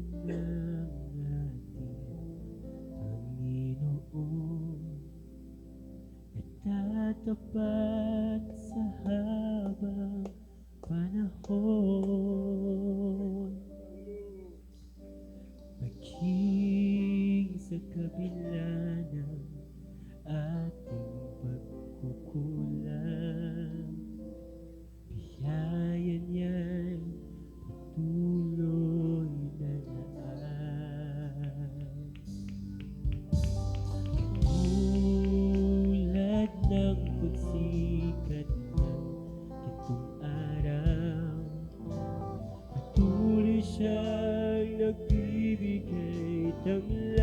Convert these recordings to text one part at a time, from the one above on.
ng ating Panginoon, natatapat sa habang panahon. Maging sa kabila ng ating pagkukulang, biyaya niya'y patuloy na naan. Tulad ng pagsikat ng gintong araw, patuloy siyang nagbibigay tanglaw.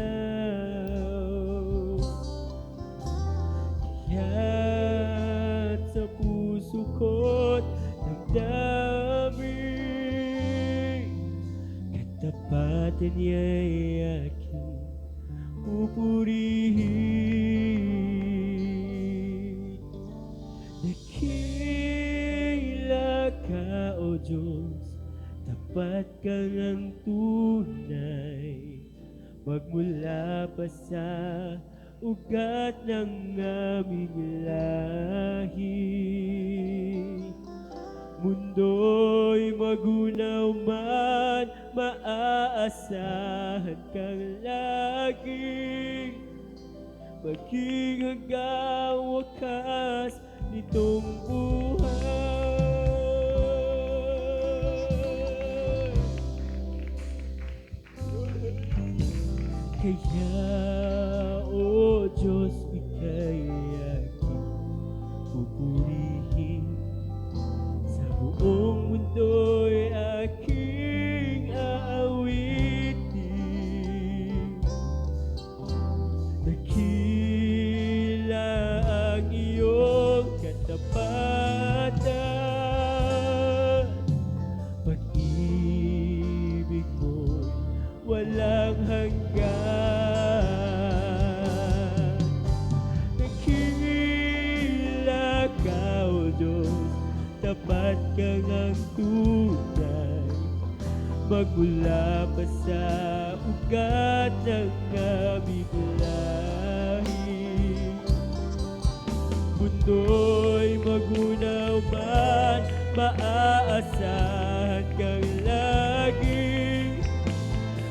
Kaya't sa puso ko't damdamin, katapatan niya'y aking pupurihin. Dakila ka, O Diyos, tapat ka ng tunay, magmula pa sa ugat ng aming lahi. Mundo'y magunaw man, maaasahan kang lagi, maging hanggang wakas nitong buhay. Kaya, O Diyos, ika'y aking pupurihin, sa buong mundo'y aking aawitin. Dakila ang iyong katapatan, pag-ibig mo'y walang hanggan. Dakila ka, O Diyos, tapat ka ngang tunay, magmula pa sa ugat ng aming lahi. Mundo'y magunaw man, maaasahan kang lagi,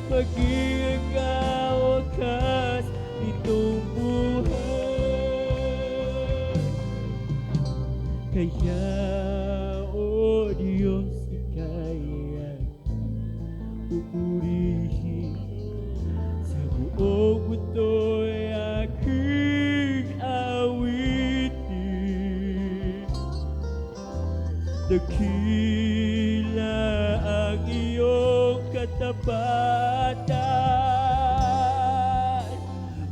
maging hanggang wakas nitong buhay. Kaya, O Diyos, ika'y aking pupurihin, sa buong mundo'y aking awitin. Dakila ang iyong katapatan,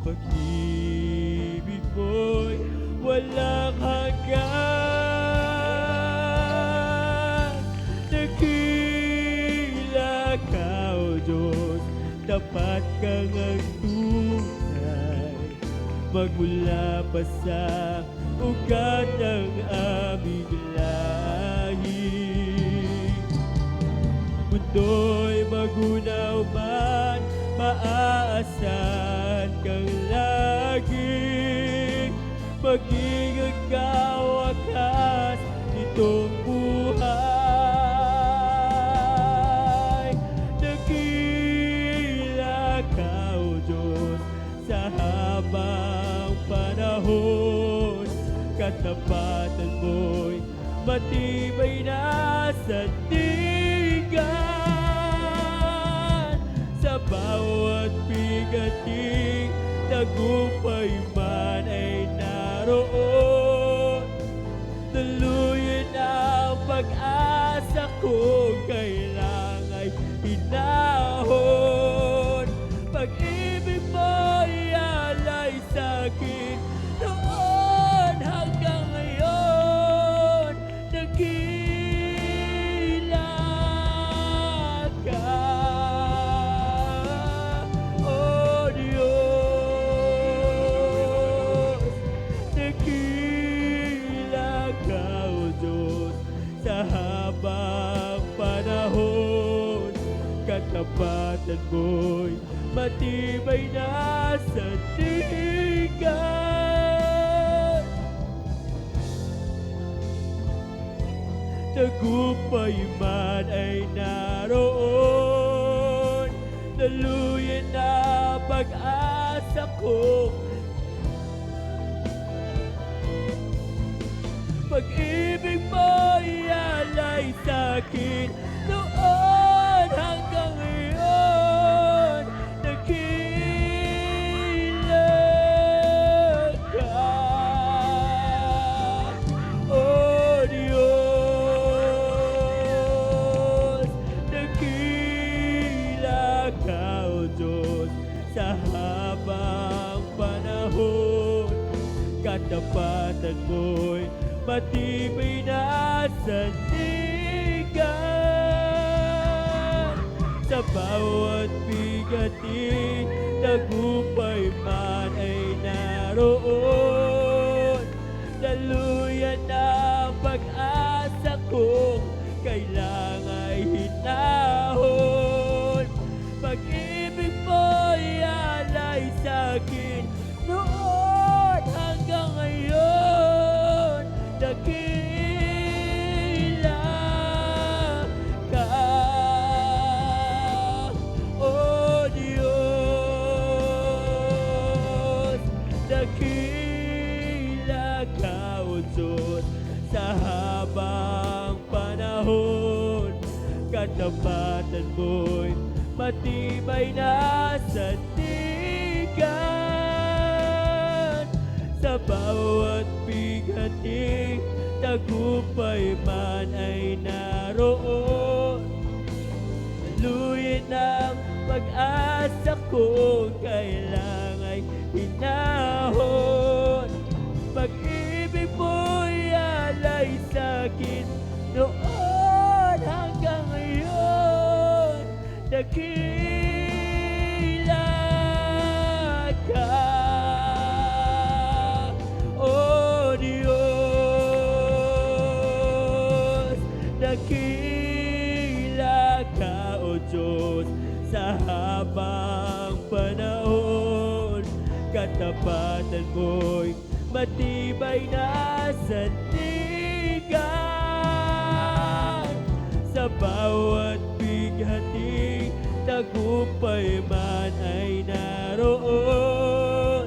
pag-ibig mo'y walang hanggan. Dakila ka, O Diyos, tapat ka ngang tunay, magmula pa sa ugat ng aming lahi. Mundo'y magunaw man, maaasahan kang lagi, maging hanggang wakas nitong buhay. Dakila ka, O Diyos, sa habang panahon, katapatan mo'y matibay na sandigan. Sa bawat bigating tagumpay man ay naroon, tuluyan ang pag-asa ko, kailangan hinahon. Pag-ibig mo'y alay sa'kin noon hanggang ngayon. Dakila ka, O Diyos. Dakila ka, O Diyos, sa katapatan mo'y matibay na sandigan. Tagumpay man ay naroon, daluyan na pag-asa ko. Pag-ibig mo'y alay sa'kin noon hanggang ngayon. Nakilag ka, O Diyos. Nakilag ka, O Diyos, sa habang panahon. Katapatan mo'y matibay na sandigan. Sa bawat bigatin, tagumpay man ay naroon. Daluyan na pag-asa kong kailangan hinahon. Pag-ibig mo'y alay sa'kin noon hanggang ngayon. Dakila ka, O Diyos. Dakila ka, O Diyos, sa habang panahon. Katapatan mo'y matibay na sandigan. Sa bawat bigating, tagumpay man ay naroon. Daluyan ng pag-asa ko, kailangan hinahon. Pag-ibig mo'y alay sa'kin noon hanggang ngayon. Dakila ka, O Diyos. Dakila ka, O Diyos, sa habang panahon. Katapatan mo'y matibay na sandigan. Sa bawat bighati, tagumpay man ay naroon.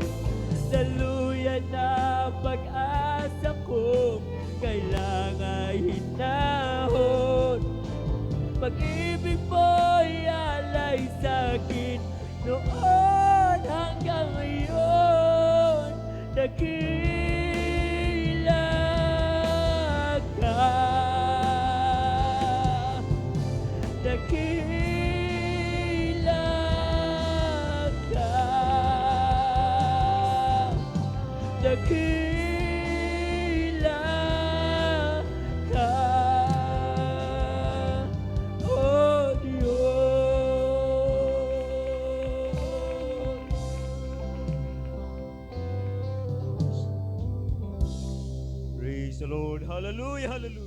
Daluyan na pag-asa ko, kailangan hinahon. Pag-ibig mo'y alay sa'kin noon hanggang ngayon. Dakila ka, dakila ka, dakila ka, O Diyos. Praise the Lord. Hallelujah, hallelujah.